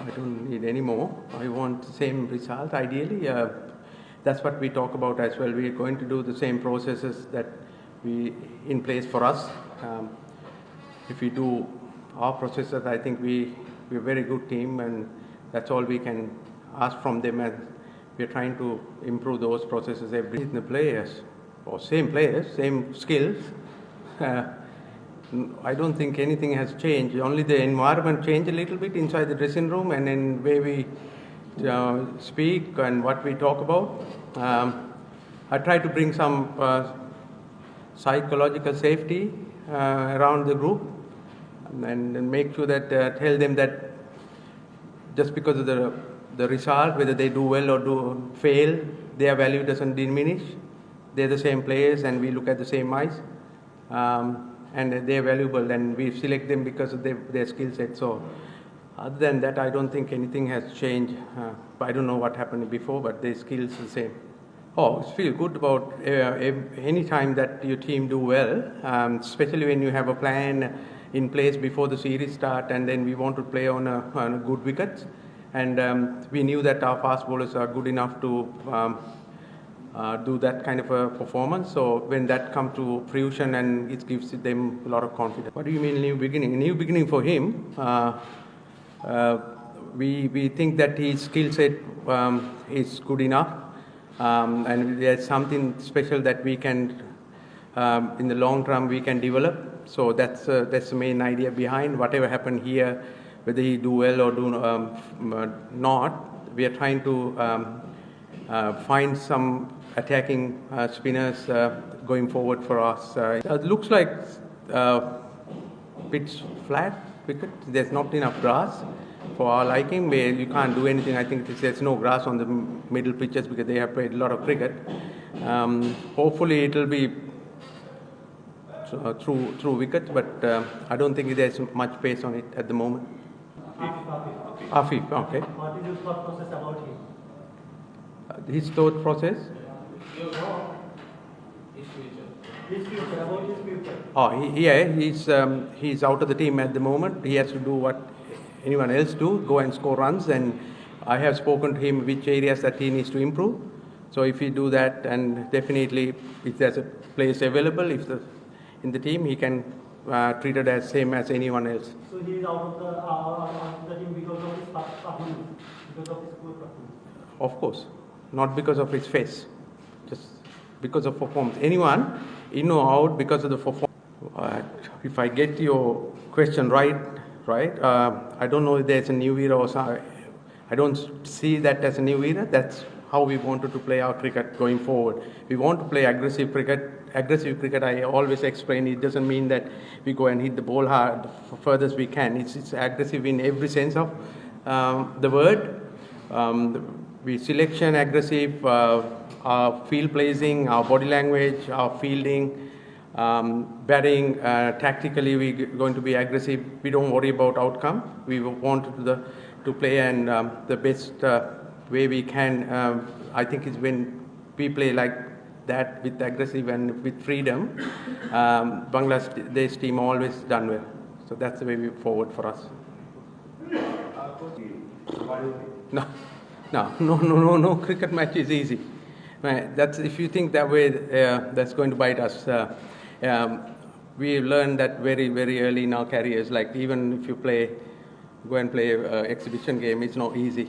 I don't need any more. I want the same result ideally. That's what we talk about as well. We're going to do the same processes that we in place for us. If we do our processes, I think we're a very good team, and that's all we can ask from them. And we're trying to improve those processes every in the players, or same players, same skills. I don't think anything has changed. Only the environment changed a little bit inside the dressing room, and in way we speak and what we talk about. I try to bring some psychological safety around the group, and make sure that tell them that just because of the result, whether they do well or do fail, their value doesn't diminish. They're the same players, and we look at the same eyes. And they're valuable, and we select them because of their skill set. So other than that, I don't think anything has changed. I don't know what happened before, but their skills are the same. Oh, I feel good about any time that your team do well, especially when you have a plan in place before the series start, and then we want to play on a good wickets. And we knew that our fast bowlers are good enough to do that kind of a performance. So when that comes to fruition, and it gives them a lot of confidence. What do you mean new beginning? A new beginning for him. We think that his skill set is good enough, and there's something special that we can, in the long term, we can develop. So that's the main idea behind whatever happened here, whether he do well or do not. We are trying to find some attacking spinners going forward for us. It looks like pitch flat wicket. There's not enough grass for our liking. Where you can't do anything. I think there's no grass on the middle pitches because they have played a lot of cricket. Hopefully it will be through wickets, but I don't think there's much pace on it at the moment. Afif, okay. What is your thought process about him? His thought process? His future, about his future. Oh, he's out of the team at the moment. He has to do what anyone else do, go and score runs. And I have spoken to him which areas that he needs to improve. So if he do that, and definitely if there's a place available, in the team, he can treat it as same as anyone else. So he is out of the team because of his performance, because of his poor performance. Of course, not because of his face, just because of performance. Anyone in or out because of the performance. If I get your question right, I don't know if there's a new era or something. I don't see that as a new era. That's how we wanted to play our cricket going forward. We want to play aggressive cricket. Aggressive cricket, I always explain, it doesn't mean that we go and hit the ball hard furthest we can. It's aggressive in every sense of the word. We selection aggressive, our field placing, our body language, our fielding, batting, tactically we're going to be aggressive. We don't worry about outcome. We want to play and the best way we can. I think is when we play like that with aggressive and with freedom, Bangladesh team always done well. So that's the way we forward for us. No. Cricket match is easy. That's if you think that way, that's going to bite us. We learned that very, very early in our careers. Like even if you go and play an exhibition game, it's not easy.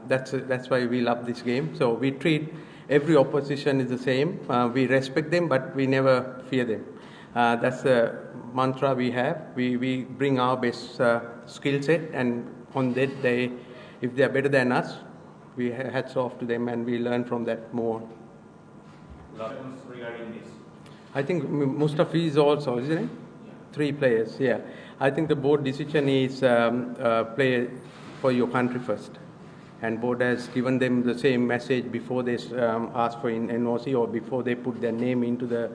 That's why we love this game. So we treat every opposition is the same. We respect them, but we never fear them. That's the mantra we have. We bring our best skill set, and on that day, if they are better than us, we hats off to them, and we learn from that more. Regarding this, I think Mustafi is also, isn't it? yeah. 3 players, yeah. I think the board decision is play for your country first. And board has given them the same message before they ask for NOC or before they put their name into the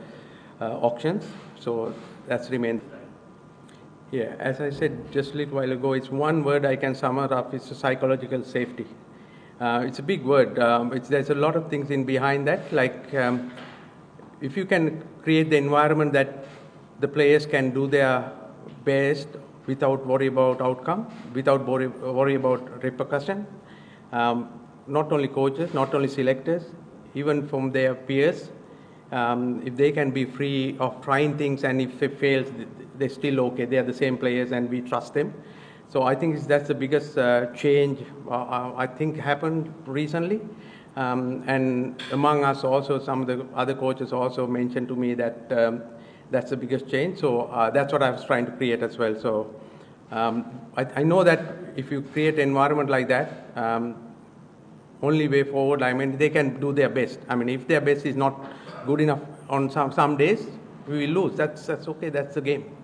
auctions. So that's remained. Yeah, as I said just a little while ago, it's one word I can sum it up. It's psychological safety. It's a big word. There's a lot of things in behind that. Like if you can create the environment that the players can do their best without worry about outcome, without worry about repercussion. Not only coaches, not only selectors, even from their peers. If they can be free of trying things, and if it fails, they're still okay. They are the same players, and we trust them. So I think that's the biggest change I think happened recently. And among us also, some of the other coaches also mentioned to me that that's the biggest change. So that's what I was trying to create as well. So I know that if you create an environment like that, only way forward, I mean, they can do their best. I mean, if their best is not good enough on some days, we will lose. That's okay. That's the game.